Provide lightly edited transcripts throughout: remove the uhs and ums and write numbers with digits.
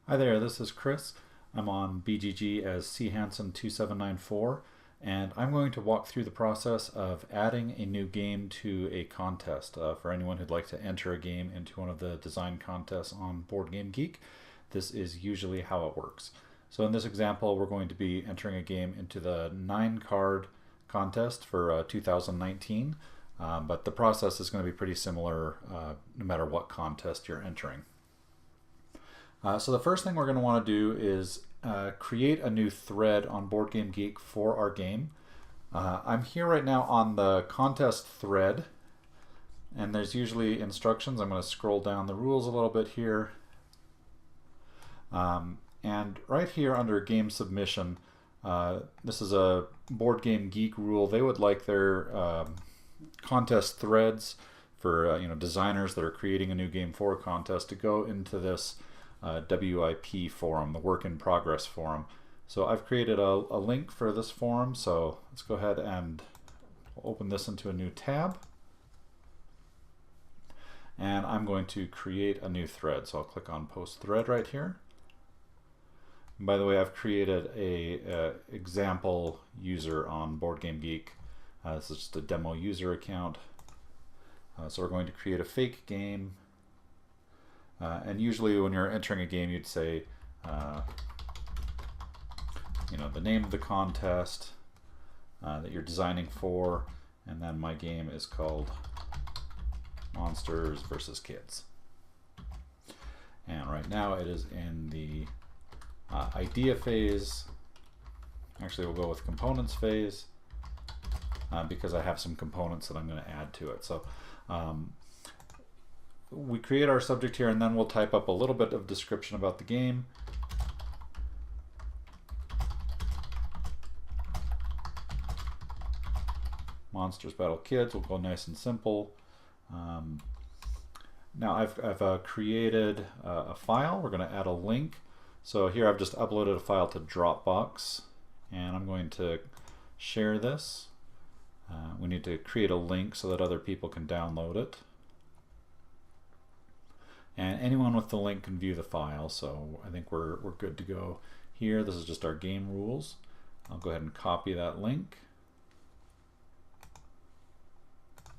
Hi there, this is Chris. I'm on BGG as chanson2794, and I'm going to walk through the process of adding a new game to a contest. For anyone who'd like to enter a game into one of the design contests on BoardGameGeek, this is usually how it works. So in this example, we're going to be entering a game into the 9-card contest for 2019, but the process is going to be pretty similar no matter what contest you're entering. So the first thing we're going to want to do is create a new thread on BoardGameGeek for our game. I'm here right now on the contest thread, and there's usually instructions. I'm going to scroll down the rules a little bit here. And right here under game submission, this is a BoardGameGeek rule. They would like their contest threads for designers that are creating a new game for a contest to go into this WIP forum, the work in progress forum. So I've created a link for this forum, so let's go ahead and open this into a new tab. And I'm going to create a new thread. So I'll click on post thread right here. And by the way, I've created a example user on BoardGameGeek. This is just a demo user account. So we're going to create a fake game. And usually when you're entering a game, you'd say, the name of the contest that you're designing for, and then my game is called Monsters versus Kids. And right now it is in the idea phase. Actually, we'll go with components phase because I have some components that I'm going to add to it. So we create our subject here, and then we'll type up a little bit of description about the game. Monsters Battle Kids will go nice and simple. Now I've created a file. We're going to add a link. So here I've just uploaded a file to Dropbox, and I'm going to share this. We need to create a link so that other people can download it. And anyone with the link can view the file, so I think we're good to go here. This is just our game rules. I'll go ahead and copy that link.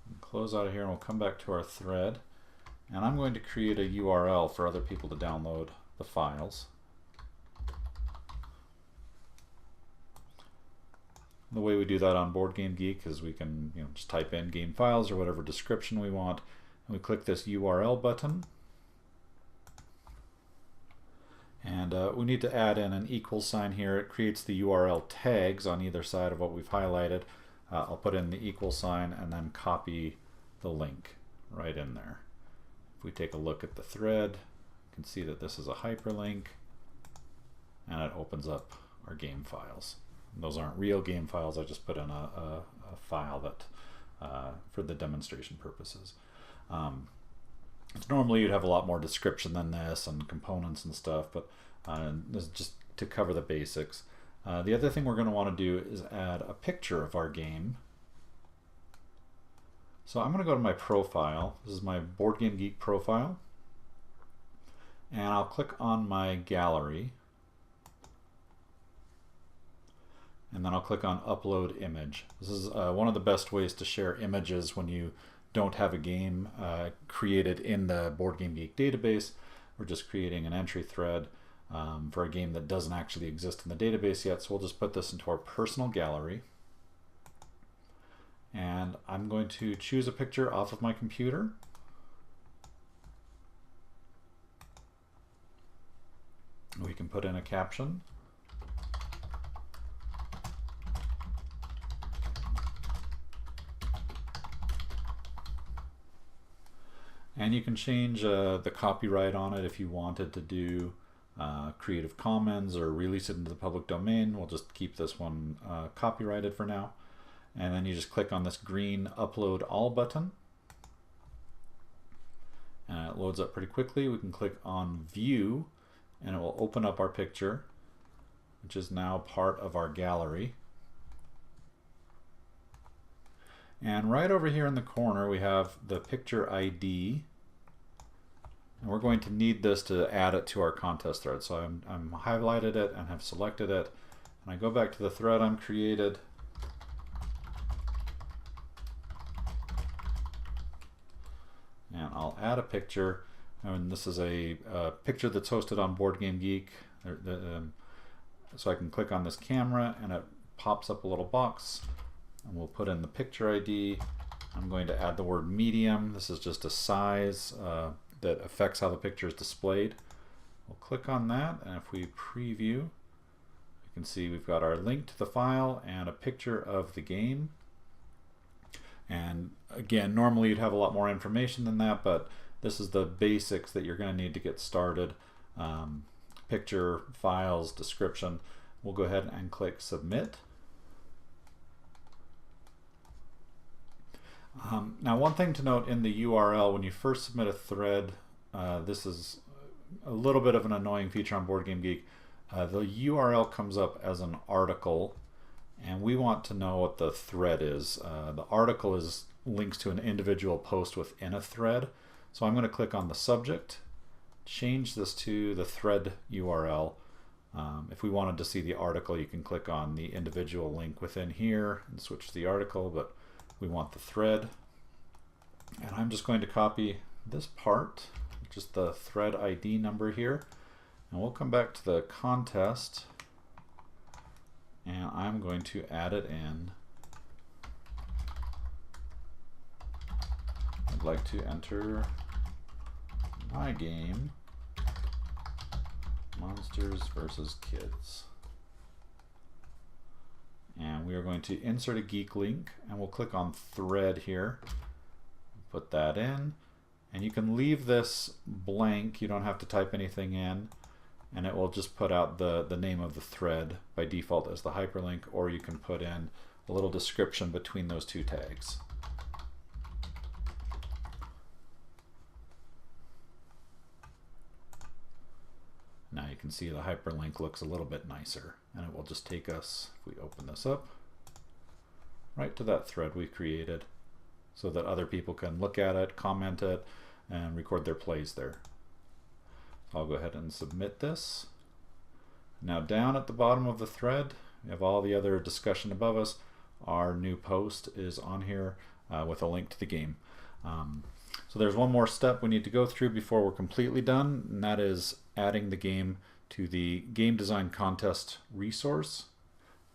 And close out of here, and we'll come back to our thread. And I'm going to create a URL for other people to download the files. The way we do that on BoardGameGeek is we can just type in game files or whatever description we want, and we click this URL button. And we need to add in an equal sign here. It creates the URL tags on either side of what we've highlighted. I'll put in the equal sign and then copy the link right in there. If we take a look at the thread, you can see that this is a hyperlink, and it opens up our game files. And those aren't real game files. I just put in a file that for the demonstration purposes. Normally you'd have a lot more description than this and components and stuff, but this is just to cover the basics. The other thing we're going to want to do is add a picture of our game. So I'm going to go to my profile. This is my BoardGameGeek profile. And I'll click on my gallery. And then I'll click on Upload Image. This is one of the best ways to share images when you don't have a game created in the BoardGameGeek database. We're just creating an entry thread for a game that doesn't actually exist in the database yet. So we'll just put this into our personal gallery. And I'm going to choose a picture off of my computer. We can put in a caption. And you can change the copyright on it if you wanted to do Creative Commons or release it into the public domain. We'll just keep this one copyrighted for now. And then you just click on this green Upload All button. And it loads up pretty quickly. We can click on View, and it will open up our picture, which is now part of our gallery. And right over here in the corner we have the picture ID. And we're going to need this to add it to our contest thread. So I'm highlighted it and have selected it. And I go back to the thread I'm created. And I'll add a picture. And this is a picture that's hosted on BoardGameGeek. So I can click on this camera and it pops up a little box. And we'll put in the picture ID. I'm going to add the word medium. This is just a size that affects how the picture is displayed. We'll click on that, and if we preview, you can see we've got our link to the file and a picture of the game. And again, normally you'd have a lot more information than that, but this is the basics that you're going to need to get started. Picture, files, description. We'll go ahead and click submit. Now, one thing to note in the URL, when you first submit a thread, this is a little bit of an annoying feature on BoardGameGeek. The URL comes up as an article, and we want to know what the thread is. The article is links to an individual post within a thread. So I'm going to click on the subject, change this to the thread URL. If we wanted to see the article, you can click on the individual link within here and switch to the article, but we want the thread. And I'm just going to copy this part, just the thread ID number here, and we'll come back to the contest, and I'm going to add it in. I'd like to enter my game, Monsters vs. Kids. And we are going to insert a geek link, and we'll click on thread here, put that in, and you can leave this blank. You don't have to type anything in, and it will just put out the name of the thread by default as the hyperlink, or you can put in a little description between those two tags. Now you can see the hyperlink looks a little bit nicer, and it will just take us, if we open this up, right to that thread we created so that other people can look at it, comment it, and record their plays there. I'll go ahead and submit this. Now down at the bottom of the thread, we have all the other discussion above us. Our new post is on here with a link to the game. So there's one more step we need to go through before we're completely done, and that is adding the game to the Game Design Contest resource,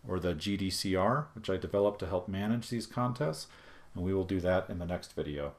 or the GDCR, which I developed to help manage these contests, and we will do that in the next video.